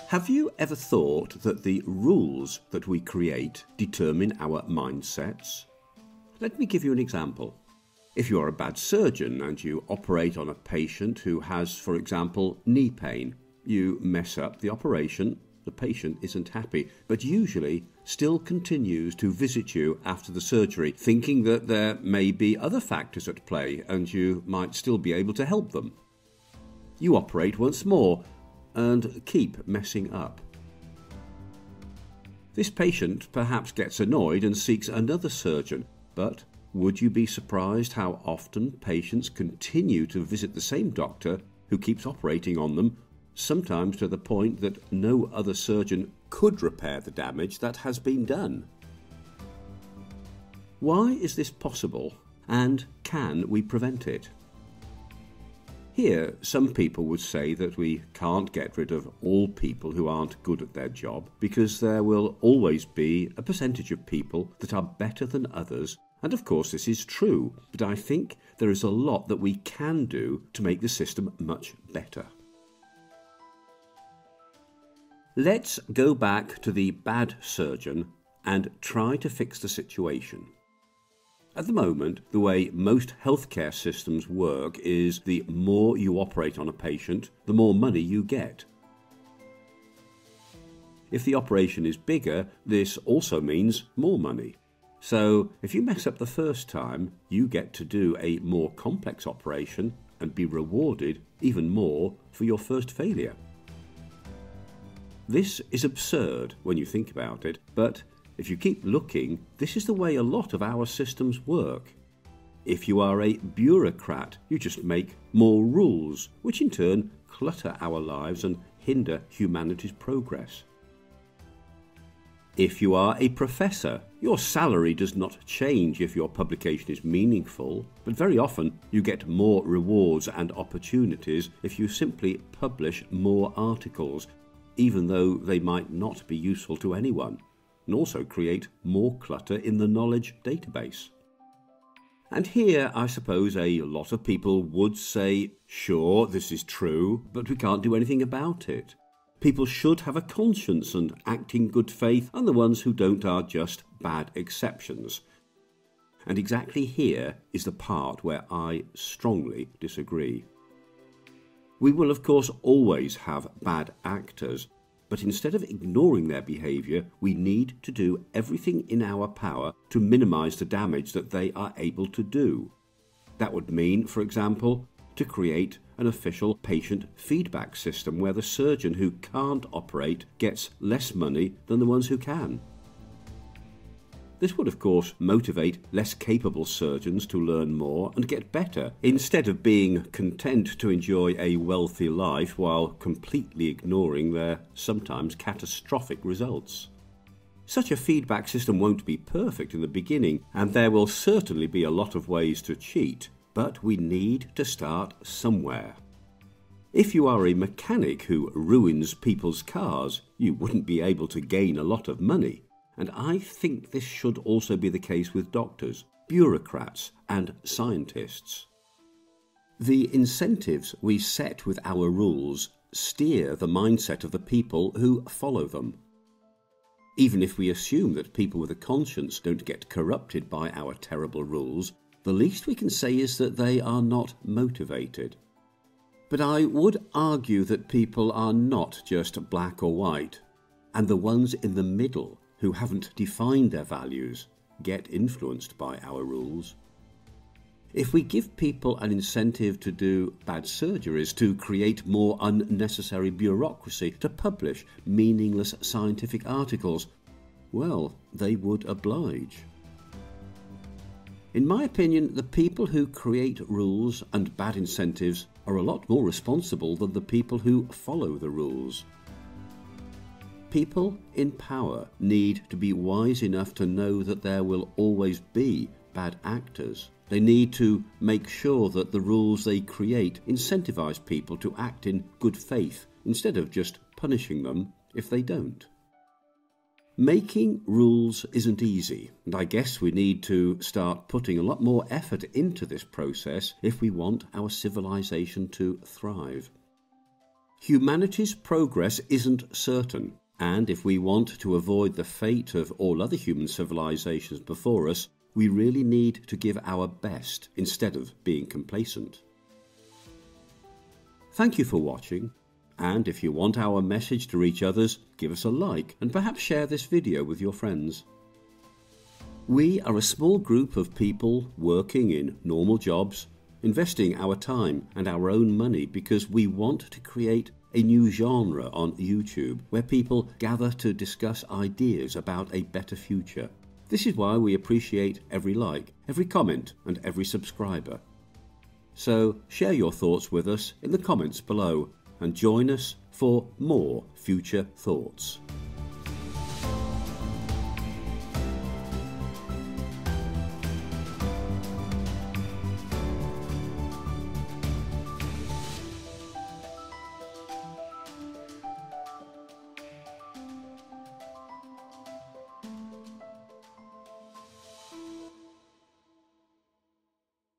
Have you ever thought that the rules that we create determine our mindsets? Let me give you an example. If you are a bad surgeon and you operate on a patient who has, for example, knee pain, you mess up the operation, the patient isn't happy, but usually still continues to visit you after the surgery, thinking that there may be other factors at play and you might still be able to help them. You operate once more and keep messing up. This patient perhaps gets annoyed and seeks another surgeon, but would you be surprised how often patients continue to visit the same doctor who keeps operating on them, sometimes to the point that no other surgeon could repair the damage that has been done? Why is this possible, and can we prevent it? Here, some people would say that we can't get rid of all people who aren't good at their job, because there will always be a percentage of people that are better than others, and of course this is true, but I think there is a lot that we can do to make the system much better. Let's go back to the bad surgeon and try to fix the situation. At the moment, the way most healthcare systems work is the more you operate on a patient, the more money you get. If the operation is bigger, this also means more money. So if you mess up the first time, you get to do a more complex operation and be rewarded even more for your first failure. This is absurd when you think about it, but if you keep looking, this is the way a lot of our systems work. If you are a bureaucrat, you just make more rules, which in turn clutter our lives and hinder humanity's progress. If you are a professor, your salary does not change if your publication is meaningful, but very often you get more rewards and opportunities if you simply publish more articles, even though they might not be useful to anyone, and also create more clutter in the knowledge database. And here, I suppose a lot of people would say, sure, this is true, but we can't do anything about it. People should have a conscience and act in good faith, and the ones who don't are just bad exceptions. And exactly here is the part where I strongly disagree. We will of course always have bad actors, but instead of ignoring their behaviour, we need to do everything in our power to minimise the damage that they are able to do. That would mean, for example, to create an official patient feedback system where the surgeon who can't operate gets less money than the ones who can. This would of course motivate less capable surgeons to learn more and get better, instead of being content to enjoy a wealthy life while completely ignoring their sometimes catastrophic results. Such a feedback system won't be perfect in the beginning, and there will certainly be a lot of ways to cheat, but we need to start somewhere. If you are a mechanic who ruins people's cars, you wouldn't be able to gain a lot of money. And I think this should also be the case with doctors, bureaucrats, and scientists. The incentives we set with our rules steer the mindset of the people who follow them. Even if we assume that people with a conscience don't get corrupted by our terrible rules, the least we can say is that they are not motivated. But I would argue that people are not just black or white, and the ones in the middle who haven't defined their values get influenced by our rules. If we give people an incentive to do bad surgeries, to create more unnecessary bureaucracy, to publish meaningless scientific articles, well, they would oblige. In my opinion, the people who create rules and bad incentives are a lot more responsible than the people who follow the rules. People in power need to be wise enough to know that there will always be bad actors. They need to make sure that the rules they create incentivize people to act in good faith instead of just punishing them if they don't. Making rules isn't easy, and I guess we need to start putting a lot more effort into this process if we want our civilization to thrive. Humanity's progress isn't certain, and if we want to avoid the fate of all other human civilizations before us, we really need to give our best instead of being complacent. Thank you for watching, and if you want our message to reach others, give us a like and perhaps share this video with your friends. We are a small group of people working in normal jobs, investing our time and our own money because we want to create a new genre on YouTube where people gather to discuss ideas about a better future. This is why we appreciate every like, every comment and every subscriber. So share your thoughts with us in the comments below and join us for more future thoughts.